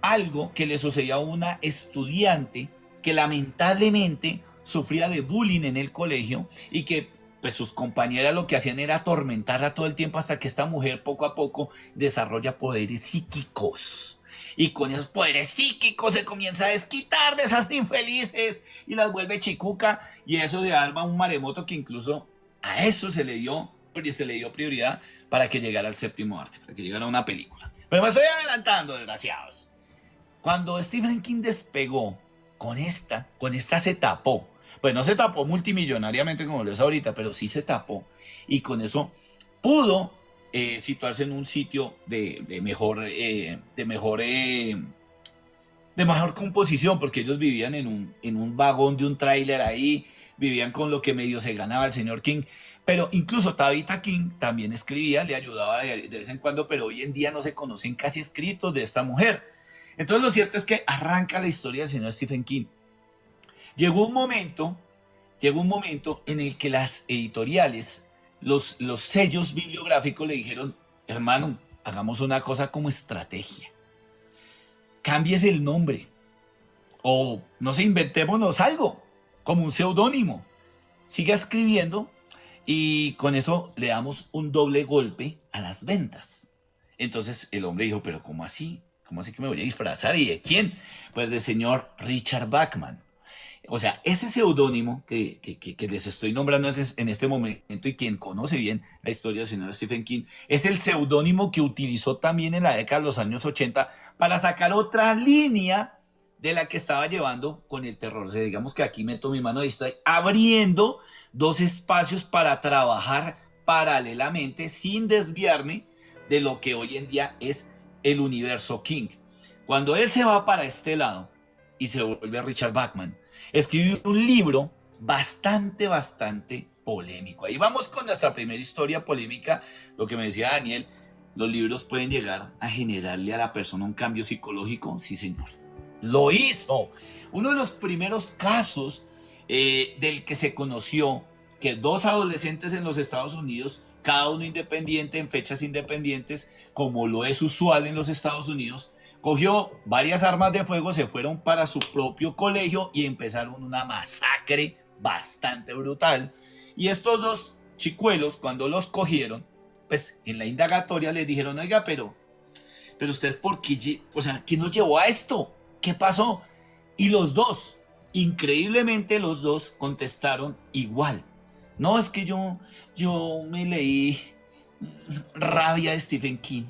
algo que le sucedía a una estudiante que lamentablemente sufría de bullying en el colegio y que pues sus compañeras lo que hacían era atormentarla todo el tiempo hasta que esta mujer poco a poco desarrolla poderes psíquicos. Y con esos poderes psíquicos se comienza a desquitar de esas infelices y las vuelve chicuca, y eso se arma un maremoto que incluso a eso se le dio prioridad para que llegara al séptimo arte, para que llegara a una película. Pero me estoy adelantando, desgraciados. Cuando Stephen King despegó con esta se tapó. Pues no se tapó multimillonariamente como lo es ahorita, pero sí se tapó. Y con eso pudo situarse en un sitio de mejor composición, porque ellos vivían en un vagón de un tráiler ahí, vivían con lo que medio se ganaba el señor King. Pero incluso Tabitha King también escribía, le ayudaba de vez en cuando, pero hoy en día no se conocen casi escritos de esta mujer. Entonces lo cierto es que arranca la historia del señor Stephen King. Llegó un momento en el que las editoriales, los sellos bibliográficos le dijeron, hermano, hagamos una cosa como estrategia. Cámbiese el nombre. O no sé, inventémonos algo, como un seudónimo. Siga escribiendo y con eso le damos un doble golpe a las ventas. Entonces el hombre dijo, pero ¿cómo así? ¿Cómo así que me voy a disfrazar? ¿Y de quién? Pues del señor Richard Bachman. O sea, ese seudónimo que les estoy nombrando en este momento, y quien conoce bien la historia del señor Stephen King, es el seudónimo que utilizó también en la década de los años 80 para sacar otra línea de la que estaba llevando con el terror. O sea, digamos que aquí meto mi mano y estoy abriendo dos espacios para trabajar paralelamente sin desviarme de lo que hoy en día es el universo King. Cuando él se va para este lado y se vuelve a Richard Bachman, escribió un libro bastante polémico. Ahí vamos con nuestra primera historia polémica. Lo que me decía Daniel, los libros pueden llegar a generarle a la persona un cambio psicológico. Sí, señor. Lo hizo. Uno de los primeros casos del que se conoció que dos adolescentes en los Estados Unidos, cada uno independiente en fechas independientes, como lo es usual en los Estados Unidos, cogió varias armas de fuego, se fueron para su propio colegio y empezaron una masacre bastante brutal. Y estos dos chicuelos, cuando los cogieron, pues en la indagatoria les dijeron, oiga, pero ustedes, ¿por qué? O sea, ¿quién nos llevó a esto? ¿Qué pasó? Y los dos, increíblemente los dos contestaron igual. No, es que yo me leí Rabia de Stephen King.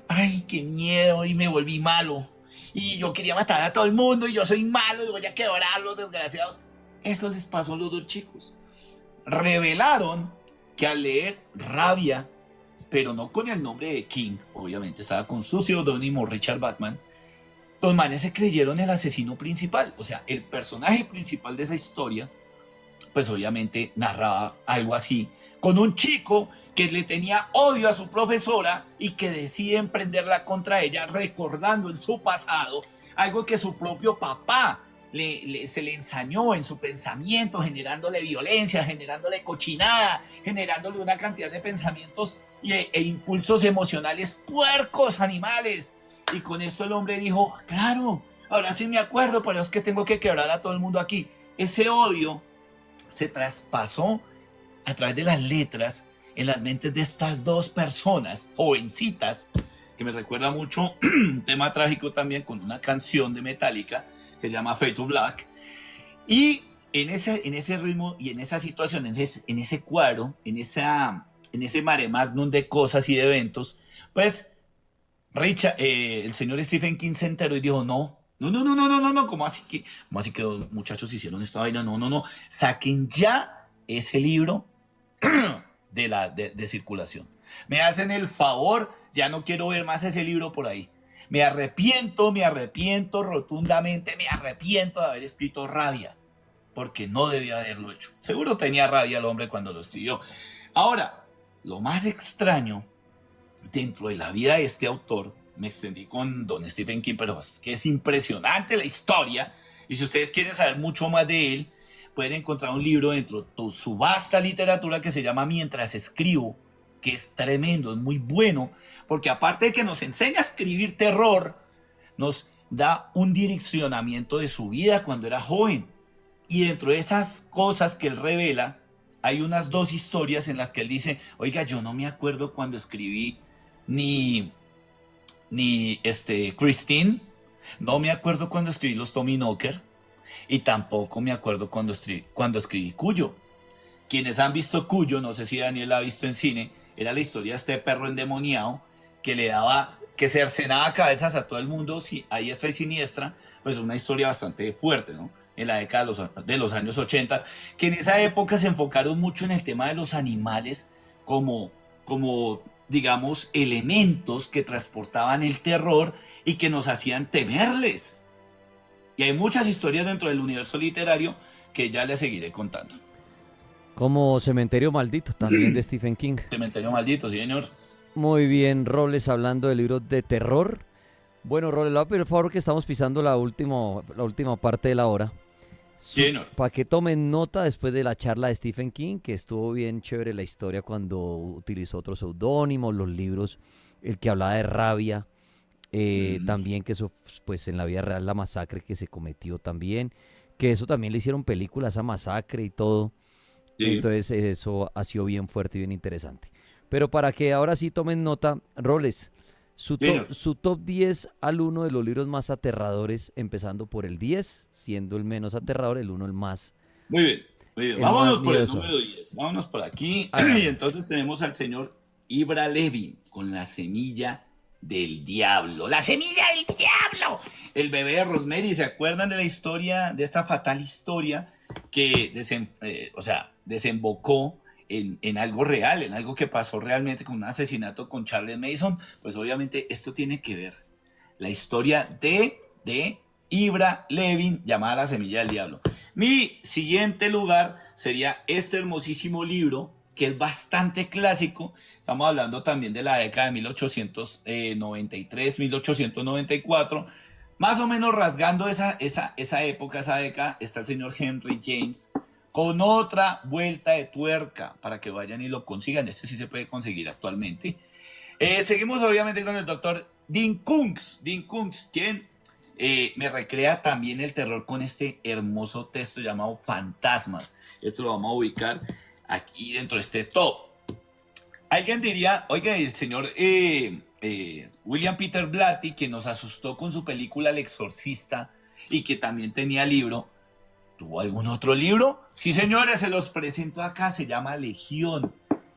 Ay, qué miedo, y me volví malo. Y yo quería matar a todo el mundo, y yo soy malo, y voy a quebrar a los desgraciados. Esto les pasó a los dos chicos. Revelaron que al leer Rabia, pero no con el nombre de King, obviamente estaba con su seudónimo Richard Bachman, los manes se creyeron el asesino principal. O sea, el personaje principal de esa historia pues obviamente narraba algo así, con un chico que le tenía odio a su profesora y que decide emprenderla contra ella, recordando en su pasado algo que su propio papá se le ensañó en su pensamiento, generándole violencia, generándole cochinada, generándole una cantidad de pensamientos e impulsos emocionales puercos, animales. Y con esto el hombre dijo, claro, ahora sí me acuerdo, pero es que tengo que quebrar a todo el mundo aquí. Ese odio se traspasó a través de las letras en las mentes de estas dos personas, jovencitas, que me recuerda mucho un tema trágico también con una canción de Metallica que se llama Fade to Black. Y en ese ritmo y en esa situación, en ese cuadro, en ese mare magnum de cosas y de eventos, pues el señor Stephen King se enteró y dijo, no, ¿cómo así que los muchachos hicieron esta vaina? No, saquen ya ese libro de circulación. Me hacen el favor, ya no quiero ver más ese libro por ahí. Me arrepiento rotundamente, me arrepiento de haber escrito Rabia, porque no debía haberlo hecho. Seguro tenía rabia el hombre cuando lo escribió. Ahora, lo más extraño dentro de la vida de este autor, me extendí con don Stephen King, pero es que es impresionante la historia, y si ustedes quieren saber mucho más de él, pueden encontrar un libro dentro de su vasta literatura que se llama Mientras escribo, que es tremendo, es muy bueno, porque aparte de que nos enseña a escribir terror, nos da un direccionamiento de su vida cuando era joven. Y dentro de esas cosas que él revela, hay unas dos historias en las que él dice, oiga, yo no me acuerdo cuando escribí ni Christine, no me acuerdo cuando escribí Los Tommy Knocker, y tampoco me acuerdo cuando escribí Cuyo. Quienes han visto Cuyo, no sé si Daniel la ha visto en cine, era la historia de este perro endemoniado que se cercenaba cabezas a todo el mundo, a diestra y siniestra, pues una historia bastante fuerte, ¿no? En la década de los años 80, que en esa época se enfocaron mucho en el tema de los animales como digamos, elementos que transportaban el terror y que nos hacían temerles. Y hay muchas historias dentro del universo literario que ya les seguiré contando. Como Cementerio Maldito, también de Stephen King. Cementerio Maldito, sí, señor. Muy bien, Roles, hablando de libros de terror. Bueno, Roles, le voy a pedir el favor que estamos pisando la última parte de la hora. Para que tomen nota después de la charla de Stephen King, que estuvo bien chévere la historia cuando utilizó otros seudónimos, los libros, el que hablaba de Rabia, también que eso, pues en la vida real la masacre que se cometió también, que eso también le hicieron películas, esa masacre y todo. Sí. Entonces eso ha sido bien fuerte y bien interesante. Pero para que ahora sí tomen nota, Roles, su top 10 al 1 de los libros más aterradores, empezando por el 10, siendo el menos aterrador, el 1 el más. Muy bien. Vámonos por el número 10. Vámonos por aquí. Y entonces tenemos al señor Ira Levin con La Semilla del Diablo. ¡La Semilla del Diablo! El bebé de Rosemary. ¿Se acuerdan de la historia, de esta fatal historia que desembocó en algo real, en algo que pasó realmente con un asesinato con Charles Mason? Pues obviamente esto tiene que ver la historia de Ira Levin, llamada La Semilla del Diablo. Mi siguiente lugar sería este hermosísimo libro, que es bastante clásico. Estamos hablando también de la década de 1893, 1894, más o menos rasgando esa época, esa década. Está el señor Henry James con Otra Vuelta de Tuerca, para que vayan y lo consigan. Este sí se puede conseguir actualmente. Seguimos obviamente con el doctor Dean Koontz, quien me recrea también el terror con este hermoso texto llamado Fantasmas. Esto lo vamos a ubicar aquí dentro de este top. Alguien diría, oiga, el señor William Peter Blatty, que nos asustó con su película El Exorcista y que también tenía libro, ¿tuvo algún otro libro? Sí, señores, se los presento acá, se llama Legión.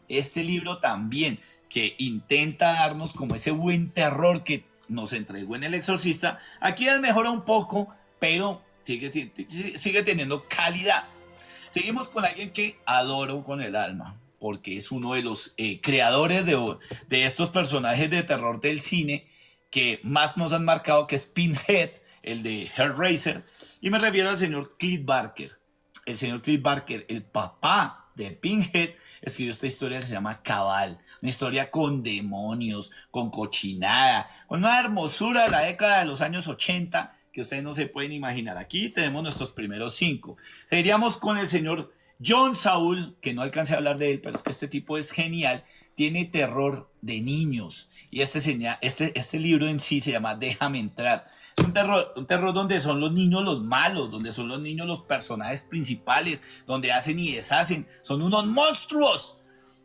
Este libro también, que intenta darnos como ese buen terror que nos entregó en El Exorcista. Aquí mejora un poco, pero sigue teniendo calidad. Seguimos con alguien que adoro con el alma, porque es uno de los creadores de estos personajes de terror del cine que más nos han marcado, que es Pinhead, el de Hellraiser. Y me refiero al señor Clive Barker. el señor Cliff Barker, el papá de Pinhead, escribió esta historia que se llama Cabal, una historia con demonios, con cochinada, con una hermosura de la década de los años 80 que ustedes no se pueden imaginar. Aquí tenemos nuestros primeros 5. Seguiríamos con el señor John Saul, que no alcancé a hablar de él, pero es que este tipo es genial, tiene terror de niños. Y este libro en sí se llama Déjame entrar. Es un terror donde son los niños los malos, donde son los niños los personajes principales, donde hacen y deshacen. Son unos monstruos.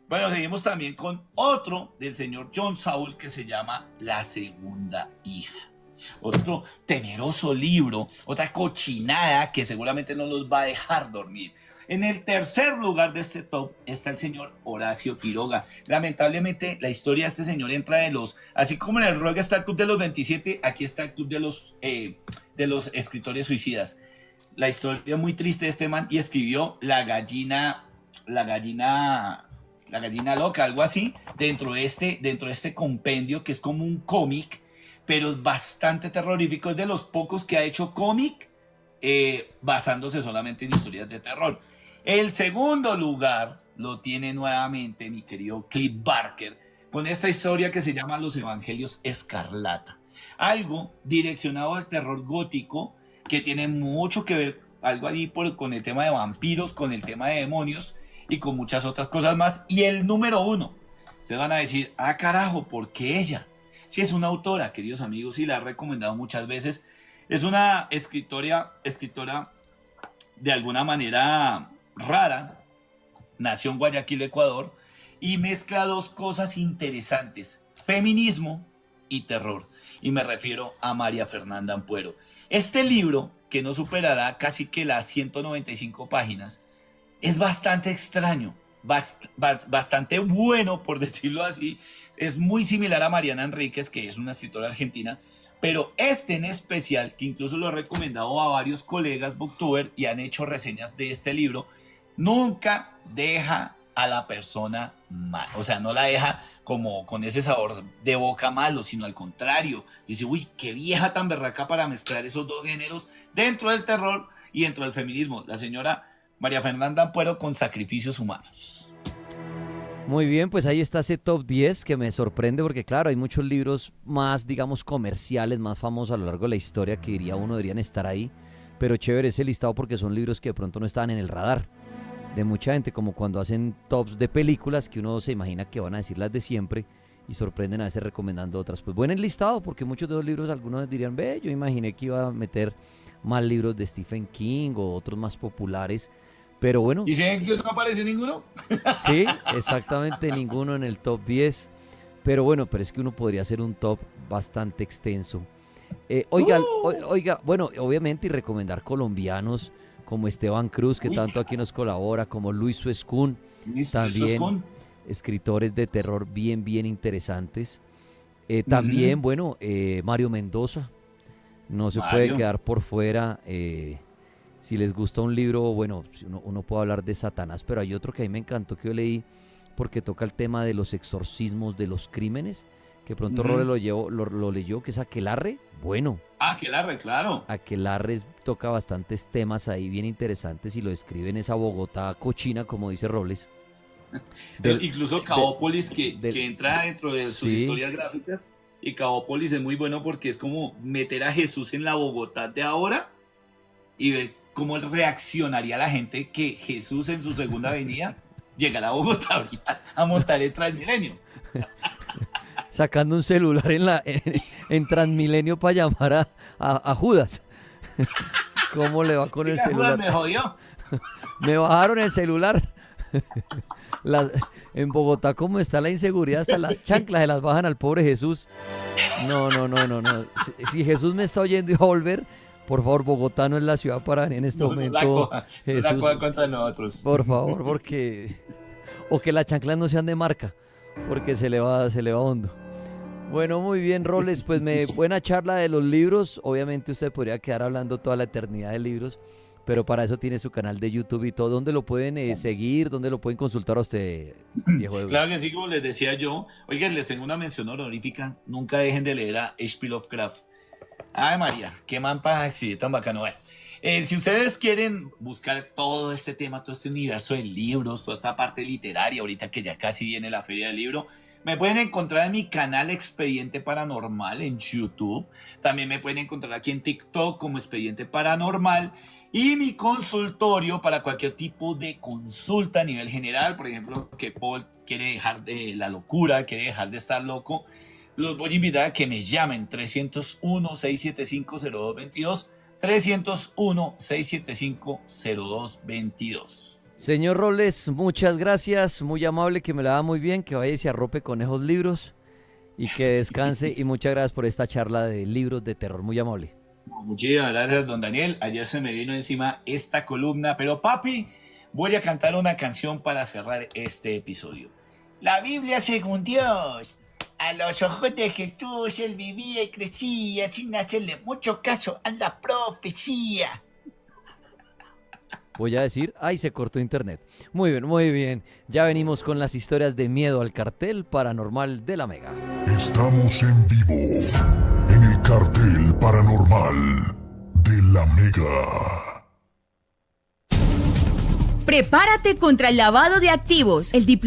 Bueno, seguimos también con otro del señor John Saul que se llama La segunda hija. Otro temeroso libro, otra cochinada que seguramente no los va a dejar dormir. En el tercer lugar de este top está el señor Horacio Quiroga. Lamentablemente la historia de este señor entra de los, así como en el rock está el club de los 27, aquí está el club de los escritores suicidas. La historia muy triste de este man, y escribió la gallina loca, algo así, dentro de este compendio que es como un cómic, pero es bastante terrorífico. Es de los pocos que ha hecho cómic basándose solamente en historias de terror. El segundo lugar lo tiene nuevamente mi querido Cliff Barker con esta historia que se llama Los Evangelios Escarlata. Algo direccionado al terror gótico que tiene mucho que ver, algo ahí con el tema de vampiros, con el tema de demonios y con muchas otras cosas más. Y el número 1, se van a decir, ah carajo, ¿por qué ella? Si es una autora, queridos amigos, y la he recomendado muchas veces. Es una escritora de alguna manera rara, nació en Guayaquil, Ecuador, y mezcla dos cosas interesantes, feminismo y terror. Y me refiero a María Fernanda Ampuero. Este libro, que no superará casi que las 195 páginas, es bastante extraño, bastante bueno, por decirlo así. Es muy similar a Mariana Enríquez, que es una escritora argentina, pero este en especial, que incluso lo he recomendado a varios colegas booktuber y han hecho reseñas de este libro, nunca deja a la persona mal. O sea, no la deja como con ese sabor de boca malo, sino al contrario. Dice, uy, qué vieja tan berraca para mezclar esos dos géneros dentro del terror y dentro del feminismo. La señora María Fernanda Ampuero con Sacrificios Humanos. Muy bien, pues ahí está ese top 10 que me sorprende porque claro, hay muchos libros más, digamos, comerciales, más famosos a lo largo de la historia que diría uno deberían estar ahí, pero chévere ese listado porque son libros que de pronto no estaban en el radar de mucha gente, como cuando hacen tops de películas que uno se imagina que van a decir las de siempre y sorprenden a veces recomendando otras. Pues buen listado porque muchos de los libros algunos dirían, ve, yo imaginé que iba a meter más libros de Stephen King o otros más populares. Pero bueno. ¿Y si no apareció ninguno? Sí, exactamente ninguno en el top 10. Pero bueno, pero es que uno podría hacer un top bastante extenso. Oiga, bueno, obviamente y recomendar colombianos como Esteban Cruz, que tanto aquí nos colabora, como Luis Suescún, también escritores de terror bien, bien interesantes. También, bueno, Mario Mendoza, no se puede quedar por fuera. Si les gusta un libro, bueno, uno puede hablar de Satanás, pero hay otro que a mí me encantó que yo leí porque toca el tema de los exorcismos de los crímenes, que pronto Role lo leyó, que es Aquelarre. Bueno. Aquelarre, claro. Aquelarre toca bastantes temas ahí bien interesantes y lo describe en esa Bogotá cochina, como dice Robles. Incluso Caópolis, que entra dentro de sus historias gráficas, y Caópolis es muy bueno porque es como meter a Jesús en la Bogotá de ahora y ver cómo reaccionaría la gente que Jesús en su segunda venida llegará a Bogotá ahorita a montar el Transmilenio. Sacando un celular en Transmilenio para llamar a Judas. ¿Cómo le va con el celular? Judas me jodió. Me bajaron el celular. En Bogotá, ¿cómo está la inseguridad? Hasta las chanclas se las bajan al pobre Jesús. No. Si Jesús me está oyendo y va a volver, por favor, Bogotá no es la ciudad para en este momento. Jesús, la coja contra nosotros. Por favor, porque... O que las chanclas no sean de marca, porque se le va hondo. Bueno, muy bien, Roles, pues buena charla de los libros. Obviamente usted podría quedar hablando toda la eternidad de libros, pero para eso tiene su canal de YouTube y todo. ¿Dónde lo pueden seguir? ¿Dónde lo pueden consultar a usted, viejo Edu? Claro que sí, como les decía yo. Oigan, les tengo una mención honorífica. Nunca dejen de leer a H.P. Lovecraft. Ay, María, qué man para escribir tan bacano. Si ustedes quieren buscar todo este tema, todo este universo de libros, toda esta parte literaria, ahorita que ya casi viene la feria del libro, me pueden encontrar en mi canal Expediente Paranormal en YouTube. También me pueden encontrar aquí en TikTok como Expediente Paranormal. Y mi consultorio para cualquier tipo de consulta a nivel general. Por ejemplo, que Paul quiere dejar de la locura, quiere dejar de estar loco. Los voy a invitar a que me llamen 301-675-0222. 301-675-0222. Señor Robles, muchas gracias, muy amable, que me la da muy bien, que vaya y se arrope con esos libros y que descanse y muchas gracias por esta charla de libros de terror, muy amable. Muchísimas gracias, don Daniel. Ayer se me vino encima esta columna, pero papi, voy a cantar una canción para cerrar este episodio. La Biblia según Dios. A los ojos de Jesús él vivía y crecía sin hacerle mucho caso a la profecía. Voy a decir, ay, se cortó internet. Muy bien, muy bien. Ya venimos con las historias de miedo al cartel paranormal de la Mega. Estamos en vivo en el cartel paranormal de la Mega. Prepárate contra el lavado de activos. El diploma